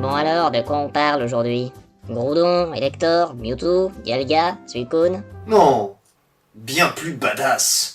Bon alors, de quoi on parle aujourd'hui? Groudon, Elector, Mewtwo, Dialga, Suicune? Non, bien plus badass.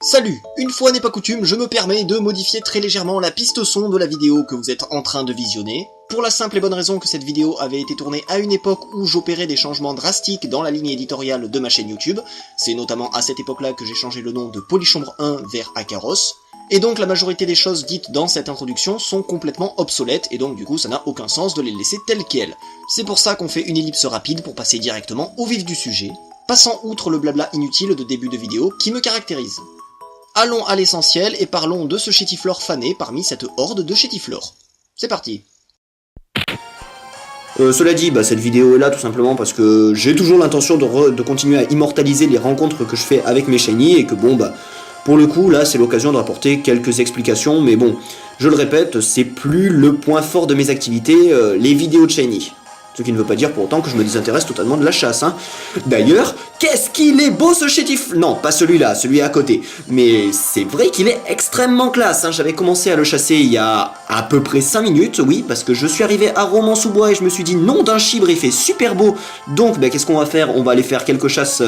Salut, une fois n'est pas coutume, je me permets de modifier très légèrement la piste son de la vidéo que vous êtes en train de visionner, pour la simple et bonne raison que cette vidéo avait été tournée à une époque où j'opérais des changements drastiques dans la ligne éditoriale de ma chaîne YouTube. C'est notamment à cette époque-là que j'ai changé le nom de Polychambre 1 vers Akaros, et donc la majorité des choses dites dans cette introduction sont complètement obsolètes, et donc du coup ça n'a aucun sens de les laisser telles quelles. C'est pour ça qu'on fait une ellipse rapide pour passer directement au vif du sujet, passant outre le blabla inutile de début de vidéo qui me caractérise. Allons à l'essentiel et parlons de ce chétiflore fané parmi cette horde de chétiflores. C'est parti. Cela dit, cette vidéo est là tout simplement parce que j'ai toujours l'intention de continuer à immortaliser les rencontres que je fais avec mes shiny et que pour le coup là c'est l'occasion de rapporter quelques explications, mais bon, je le répète, c'est plus le point fort de mes activités, les vidéos de shiny. Ce qui ne veut pas dire pour autant que je me désintéresse totalement de la chasse, hein. D'ailleurs, qu'est-ce qu'il est beau ce chétif... Non, pas celui-là, celui à côté. Mais c'est vrai qu'il est extrêmement classe, hein. J'avais commencé à le chasser il y a à peu près 5 minutes, oui, parce que je suis arrivé à Romans-sous-Bois et je me suis dit, nom d'un chibre, il fait super beau. Donc, qu'est-ce qu'on va faire? On va aller faire quelques chasses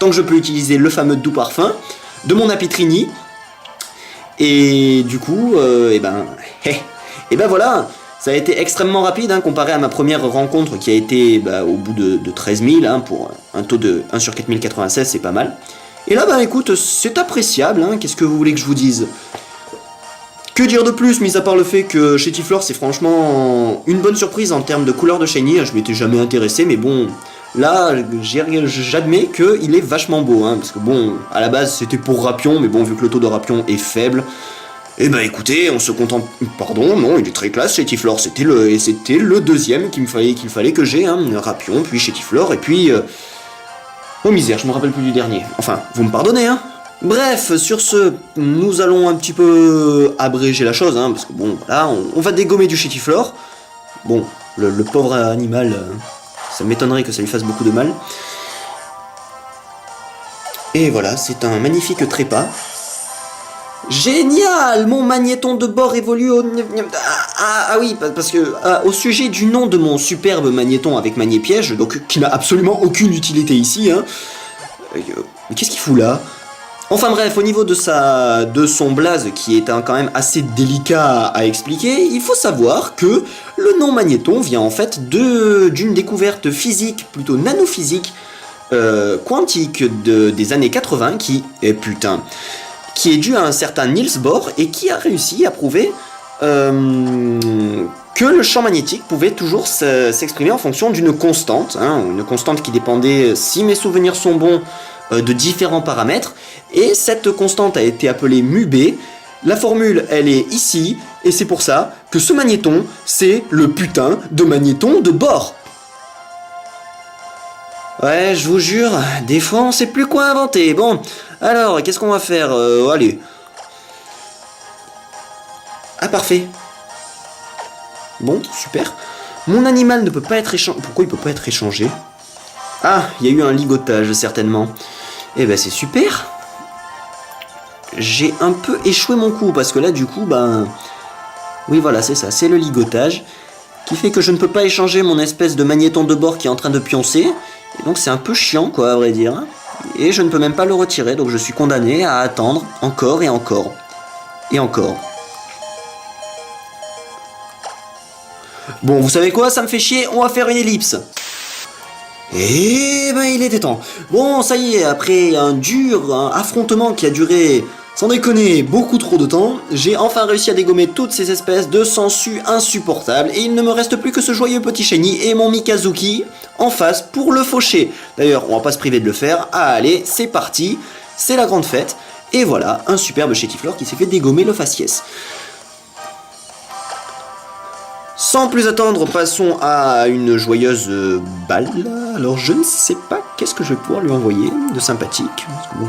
tant que je peux utiliser le fameux doux parfum de mon Apitrini. Et du coup, voilà. Ça a été extrêmement rapide, hein, comparé à ma première rencontre qui a été au bout de 13 000, hein, pour un taux de 1 sur 4096, c'est pas mal. Et là, écoute, c'est appréciable, hein, qu'est-ce que vous voulez que je vous dise? Que dire de plus, mis à part le fait que Chétiflore, c'est franchement une bonne surprise en termes de couleur de shiny, je m'étais jamais intéressé, mais bon, là, j'admets qu'il est vachement beau, hein, parce que bon, à la base, c'était pour Rapion, mais bon, vu que le taux de Rapion est faible, et écoutez, on se contente... Pardon, non, il est très classe, Chétiflore, c'était le deuxième qu'il fallait que j'ai, hein, Rapion, puis Chétiflore, et puis... Oh misère, je me rappelle plus du dernier. Enfin, vous me pardonnez, hein. Bref, sur ce, nous allons un petit peu abréger la chose, hein, parce que bon, voilà, on va dégommer du Chétiflore. Bon, le pauvre animal, ça m'étonnerait que ça lui fasse beaucoup de mal. Et voilà, c'est un magnifique trépas. Génial! Mon magnéton de bord évolue au... Ah oui, parce que au sujet du nom de mon superbe magnéton avec magnépiège, donc qui n'a absolument aucune utilité ici, hein. Mais qu'est-ce qu'il fout là? Enfin bref, au niveau de son blaze, qui est quand même assez délicat à expliquer, il faut savoir que le nom magnéton vient en fait d'une découverte physique, plutôt nanophysique, quantique des années 80, qui est dû à un certain Niels Bohr et qui a réussi à prouver que le champ magnétique pouvait toujours s'exprimer en fonction d'une constante, hein, une constante qui dépendait, si mes souvenirs sont bons, de différents paramètres, et cette constante a été appelée μB. La formule, elle est ici, et c'est pour ça que ce magnéton, c'est le putain de magnéton de Bohr. Ouais, je vous jure, des fois on sait plus quoi inventer. Bon, alors, qu'est-ce qu'on va faire? Allez. Ah, parfait. Bon, super. Mon animal ne peut pas être échangé. Pourquoi il peut pas être échangé? Ah, il y a eu un ligotage, certainement. Eh c'est super. J'ai un peu échoué mon coup, parce que là, du coup, oui, voilà, c'est ça, c'est le ligotage, qui fait que je ne peux pas échanger mon espèce de magnéton de bord qui est en train de pioncer. Et donc c'est un peu chiant, quoi, à vrai dire. Et je ne peux même pas le retirer, donc je suis condamné à attendre encore et encore. Et encore. Bon, vous savez quoi, ça me fait chier, on va faire une ellipse. Et il était temps. Bon, ça y est, après un affrontement qui a duré, sans déconner, beaucoup trop de temps, j'ai enfin réussi à dégommer toutes ces espèces de sangsues insupportables, et il ne me reste plus que ce joyeux petit shiny et mon Mikazuki en face pour le faucher. D'ailleurs, on va pas se priver de le faire. Ah, allez, c'est parti, c'est la grande fête, et voilà, un superbe Chétiflore qui s'est fait dégommer le faciès. Sans plus attendre, passons à une joyeuse balle. Alors je ne sais pas qu'est-ce que je vais pouvoir lui envoyer de sympathique. Parce que bon,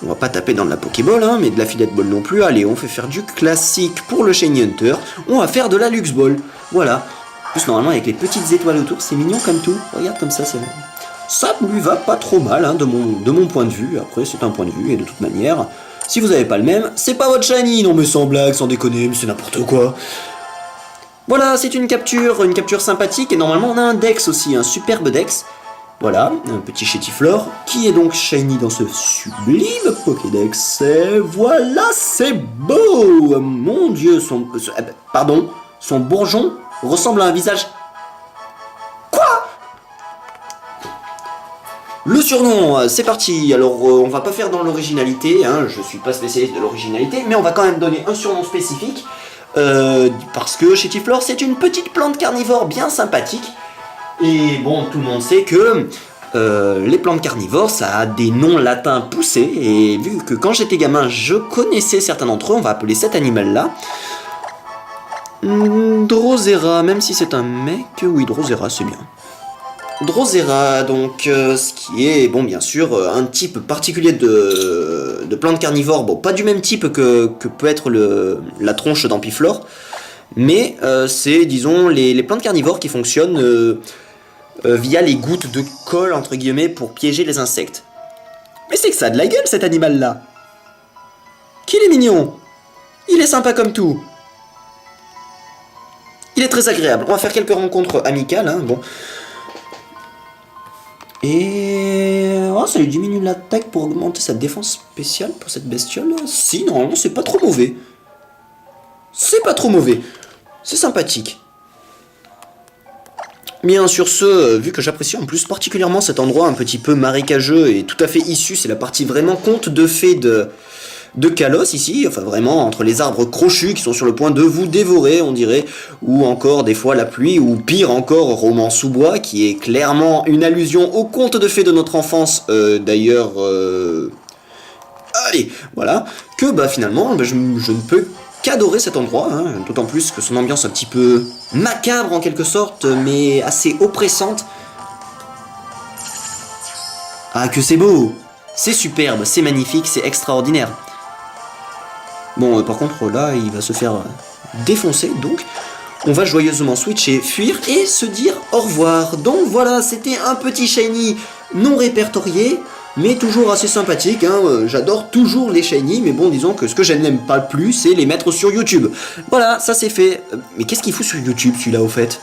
On va pas taper dans de la Pokéball, hein, mais de la Filette Ball non plus. Allez, on fait faire du classique pour le Shiny Hunter. On va faire de la Lux Ball. Voilà. En plus, normalement, avec les petites étoiles autour, c'est mignon comme tout. Regarde comme ça, ça lui va pas trop mal, hein, de mon point de vue. Après, c'est un point de vue, et de toute manière, si vous avez pas le même, c'est pas votre Shiny. Non mais sans blague, sans déconner, mais c'est n'importe quoi. Voilà, c'est une capture sympathique, et normalement, on a un Dex aussi, un superbe Dex. Voilà, un petit Chétiflore, qui est donc shiny dans ce sublime Pokédex. Et voilà, c'est beau. Mon Dieu, son bourgeon ressemble à un visage. Quoi? Le surnom, c'est parti. Alors, on va pas faire dans l'originalité, hein, je suis pas spécialiste de l'originalité, mais on va quand même donner un surnom spécifique, parce que Chétiflore, c'est une petite plante carnivore bien sympathique. Et bon, tout le monde sait que les plantes carnivores, ça a des noms latins poussés, et vu que quand j'étais gamin, je connaissais certains d'entre eux, on va appeler cet animal-là Drosera, même si c'est un mec, oui, Drosera, c'est bien. Drosera, donc, ce qui est, bon, bien sûr, un type particulier de plantes carnivores, bon, pas du même type que peut être la tronche d'Ampiflore, mais c'est, disons, les plantes carnivores qui fonctionnent via les gouttes de colle, entre guillemets, pour piéger les insectes. Mais c'est que ça a de la gueule, cet animal-là. Qu'il est mignon. Il est sympa comme tout. Il est très agréable. On va faire quelques rencontres amicales, hein, bon. Et... oh, ça lui diminue l'attaque pour augmenter sa défense spéciale pour cette bestiole. Si, normalement, c'est pas trop mauvais. C'est pas trop mauvais. C'est sympathique. Bien sur ce, vu que j'apprécie en plus particulièrement cet endroit un petit peu marécageux et tout à fait issu, c'est la partie vraiment conte de fées de Kalos ici, enfin vraiment entre les arbres crochus qui sont sur le point de vous dévorer, on dirait, ou encore des fois la pluie, ou pire encore Roman sous bois, qui est clairement une allusion au conte de fées de notre enfance, d'ailleurs, allez, voilà, que bah finalement, je ne peux qu'adorer cet endroit, hein, d'autant plus que son ambiance un petit peu macabre en quelque sorte, mais assez oppressante. Ah que c'est beau, c'est superbe, c'est magnifique, c'est extraordinaire. Bon, par contre là, il va se faire défoncer, donc on va joyeusement switcher, fuir et se dire au revoir. Donc voilà, c'était un petit shiny non répertorié, mais toujours assez sympathique, hein. J'adore toujours les shiny, mais bon, disons que ce que je n'aime pas le plus, c'est les mettre sur YouTube. Voilà, ça c'est fait. Mais qu'est-ce qu'il fout sur YouTube, celui-là, au fait?